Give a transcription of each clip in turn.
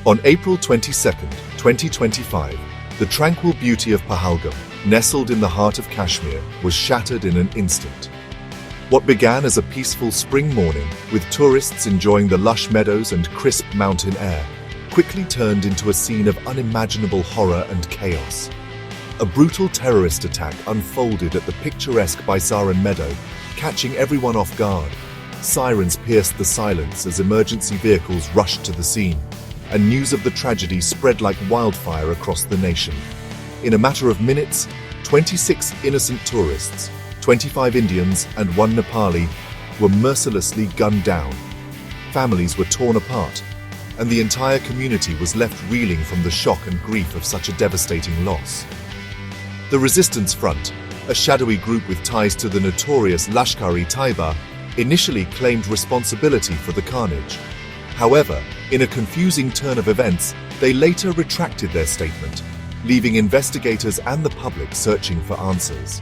On April 22, 2025, the tranquil beauty of Pahalgam, nestled in the heart of Kashmir, was shattered in an instant. What began as a peaceful spring morning, with tourists enjoying the lush meadows and crisp mountain air, quickly turned into a scene of unimaginable horror and chaos. A brutal terrorist attack unfolded at the picturesque Baisaran meadow, catching everyone off guard. Sirens pierced the silence as emergency vehicles rushed to the scene, and news of the tragedy spread like wildfire across the nation. In a matter of minutes, 26 innocent tourists, 25 Indians and 1 Nepali, were mercilessly gunned down. Families were torn apart, and the entire community was left reeling from the shock and grief of such a devastating loss. The Resistance Front, a shadowy group with ties to the notorious Lashkar-e-Taiba, initially claimed responsibility for the carnage. However, in a confusing turn of events, they later retracted their statement, leaving investigators and the public searching for answers.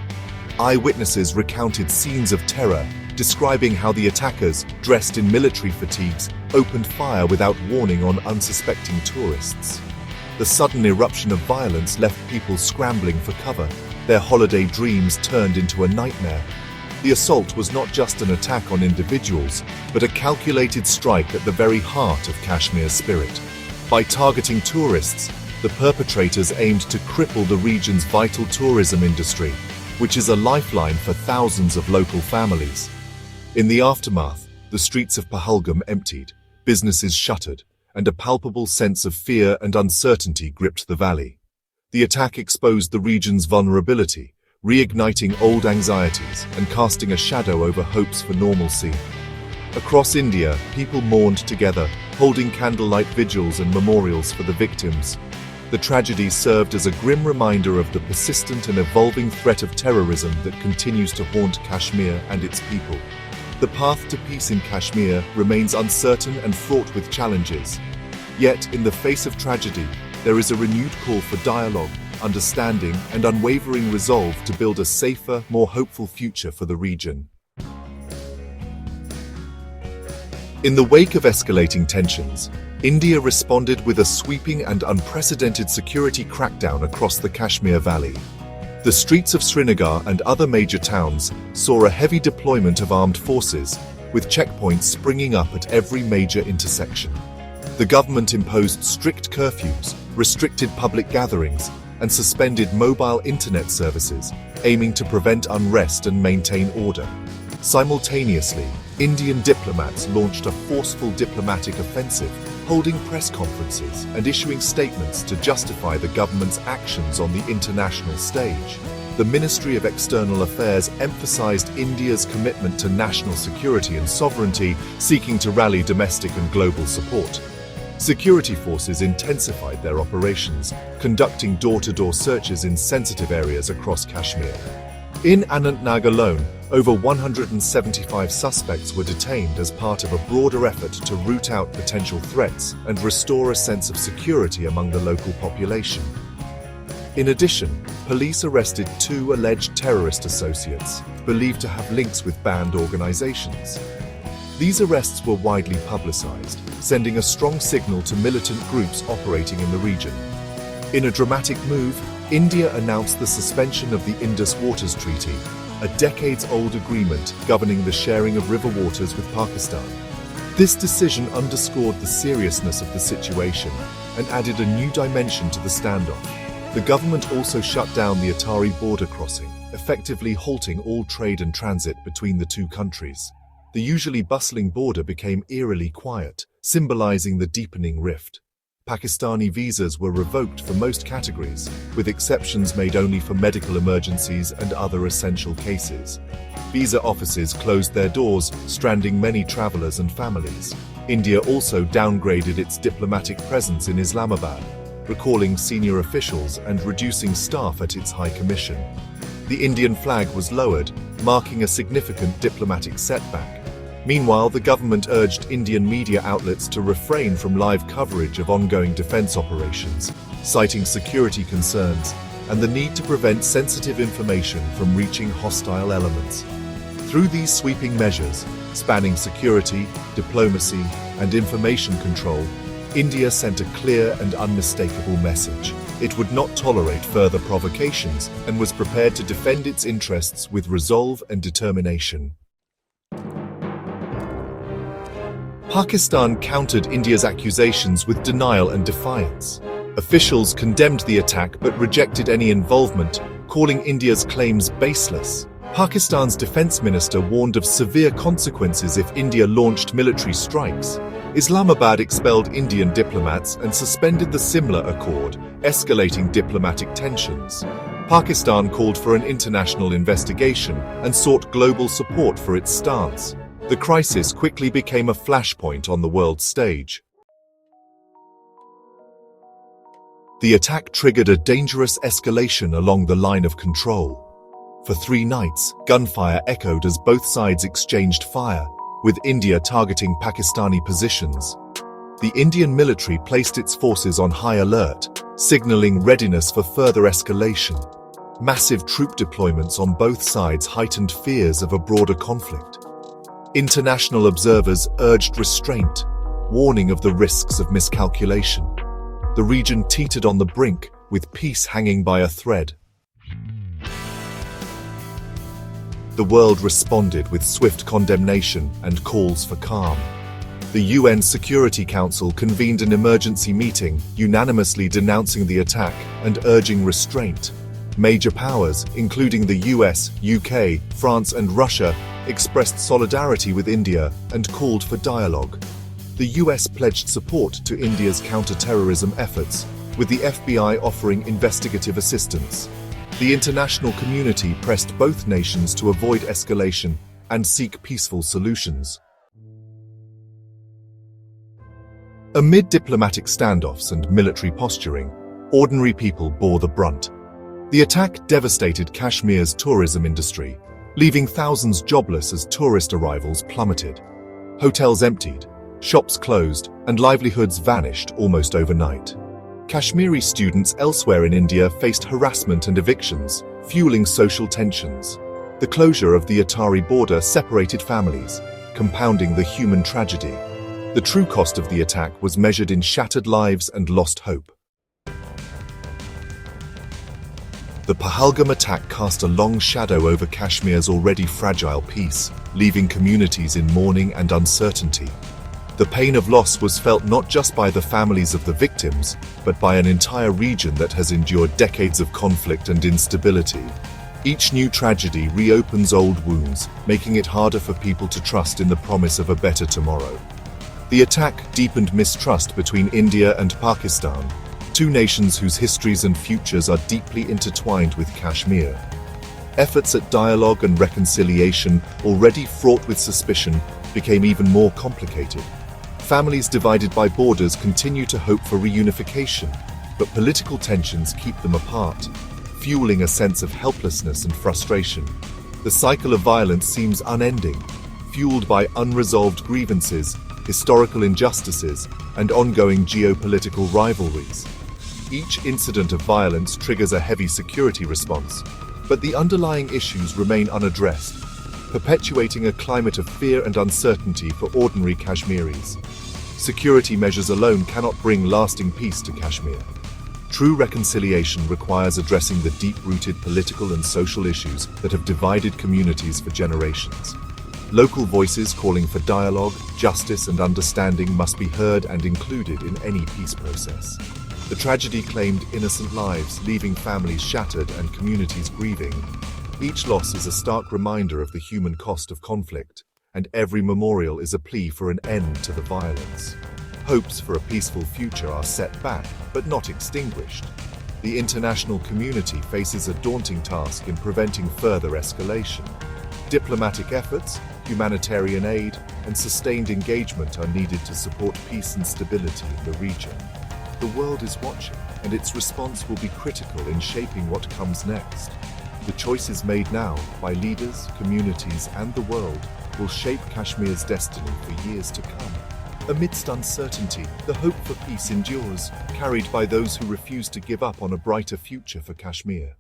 Eyewitnesses recounted scenes of terror, describing how the attackers, dressed in military fatigues, opened fire without warning on unsuspecting tourists. The sudden eruption of violence left people scrambling for cover. Their holiday dreams turned into a nightmare. The assault was not just an attack on individuals, but a calculated strike at the very heart of Kashmir's spirit. By targeting tourists, the perpetrators aimed to cripple the region's vital tourism industry, which is a lifeline for thousands of local families. In the aftermath, the streets of Pahalgam emptied, businesses shuttered, and a palpable sense of fear and uncertainty gripped the valley. The attack exposed the region's vulnerability, reigniting old anxieties and casting a shadow over hopes for normalcy. Across India, people mourned together, holding candlelight vigils and memorials for the victims. The tragedy served as a grim reminder of the persistent and evolving threat of terrorism that continues to haunt Kashmir and its people. The path to peace in Kashmir remains uncertain and fraught with challenges. Yet, in the face of tragedy, there is a renewed call for dialogue, understanding, and unwavering resolve to build a safer, more hopeful future for the region. In the wake of escalating tensions, India responded with a sweeping and unprecedented security crackdown across the Kashmir Valley. The streets of Srinagar and other major towns saw a heavy deployment of armed forces, with checkpoints springing up at every major intersection. The government imposed strict curfews, restricted public gatherings, and suspended mobile internet services, aiming to prevent unrest and maintain order. Simultaneously, Indian diplomats launched a forceful diplomatic offensive, holding press conferences and issuing statements to justify the government's actions on the international stage. The Ministry of External Affairs emphasized India's commitment to national security and sovereignty, seeking to rally domestic and global support. Security forces intensified their operations, conducting door-to-door searches in sensitive areas across Kashmir. In Anantnag alone, over 175 suspects were detained as part of a broader effort to root out potential threats and restore a sense of security among the local population. In addition, police arrested 2 alleged terrorist associates, believed to have links with banned organizations. These arrests were widely publicized, sending a strong signal to militant groups operating in the region. In a dramatic move, India announced the suspension of the Indus Waters Treaty, a decades-old agreement governing the sharing of river waters with Pakistan. This decision underscored the seriousness of the situation and added a new dimension to the standoff. The government also shut down the Attari border crossing, effectively halting all trade and transit between the two countries. The usually bustling border became eerily quiet, symbolizing the deepening rift. Pakistani visas were revoked for most categories, with exceptions made only for medical emergencies and other essential cases. Visa offices closed their doors, stranding many travelers and families. India also downgraded its diplomatic presence in Islamabad, recalling senior officials and reducing staff at its High Commission. The Indian flag was lowered, marking a significant diplomatic setback. Meanwhile, the government urged Indian media outlets to refrain from live coverage of ongoing defense operations, citing security concerns and the need to prevent sensitive information from reaching hostile elements. Through these sweeping measures, spanning security, diplomacy, and information control, India sent a clear and unmistakable message. It would not tolerate further provocations and was prepared to defend its interests with resolve and determination. Pakistan countered India's accusations with denial and defiance. Officials condemned the attack but rejected any involvement, calling India's claims baseless. Pakistan's defense minister warned of severe consequences if India launched military strikes. Islamabad expelled Indian diplomats and suspended the Simla Accord, escalating diplomatic tensions. Pakistan called for an international investigation and sought global support for its stance. The crisis quickly became a flashpoint on the world stage. The attack triggered a dangerous escalation along the line of control. For 3 nights, gunfire echoed as both sides exchanged fire, with India targeting Pakistani positions. The Indian military placed its forces on high alert, signaling readiness for further escalation. Massive troop deployments on both sides heightened fears of a broader conflict. International observers urged restraint, warning of the risks of miscalculation. The region teetered on the brink, with peace hanging by a thread. The world responded with swift condemnation and calls for calm. The UN Security Council convened an emergency meeting, unanimously denouncing the attack and urging restraint. Major powers, including the US, UK, France and Russia, expressed solidarity with India and called for dialogue. The US pledged support to India's counter-terrorism efforts, with the FBI offering investigative assistance. The international community pressed both nations to avoid escalation and seek peaceful solutions. Amid diplomatic standoffs and military posturing, ordinary people bore the brunt. The attack devastated Kashmir's tourism industry, leaving thousands jobless as tourist arrivals plummeted. Hotels emptied, shops closed, and livelihoods vanished almost overnight. Kashmiri students elsewhere in India faced harassment and evictions, fueling social tensions. The closure of the Attari border separated families, compounding the human tragedy. The true cost of the attack was measured in shattered lives and lost hope. The Pahalgam attack cast a long shadow over Kashmir's already fragile peace, leaving communities in mourning and uncertainty. The pain of loss was felt not just by the families of the victims, but by an entire region that has endured decades of conflict and instability. Each new tragedy reopens old wounds, making it harder for people to trust in the promise of a better tomorrow. The attack deepened mistrust between India and Pakistan, two nations whose histories and futures are deeply intertwined with Kashmir. Efforts at dialogue and reconciliation, already fraught with suspicion, became even more complicated. Families divided by borders continue to hope for reunification, but political tensions keep them apart, fueling a sense of helplessness and frustration. The cycle of violence seems unending, fueled by unresolved grievances, historical injustices, and ongoing geopolitical rivalries. Each incident of violence triggers a heavy security response, but the underlying issues remain unaddressed, perpetuating a climate of fear and uncertainty for ordinary Kashmiris. Security measures alone cannot bring lasting peace to Kashmir. True reconciliation requires addressing the deep-rooted political and social issues that have divided communities for generations. Local voices calling for dialogue, justice, and understanding must be heard and included in any peace process. The tragedy claimed innocent lives, leaving families shattered and communities grieving. Each loss is a stark reminder of the human cost of conflict, and every memorial is a plea for an end to the violence. Hopes for a peaceful future are set back, but not extinguished. The international community faces a daunting task in preventing further escalation. Diplomatic efforts, humanitarian aid, and sustained engagement are needed to support peace and stability in the region. The world is watching, and its response will be critical in shaping what comes next. The choices made now by leaders, communities, and the world will shape Kashmir's destiny for years to come. Amidst uncertainty, the hope for peace endures, carried by those who refuse to give up on a brighter future for Kashmir.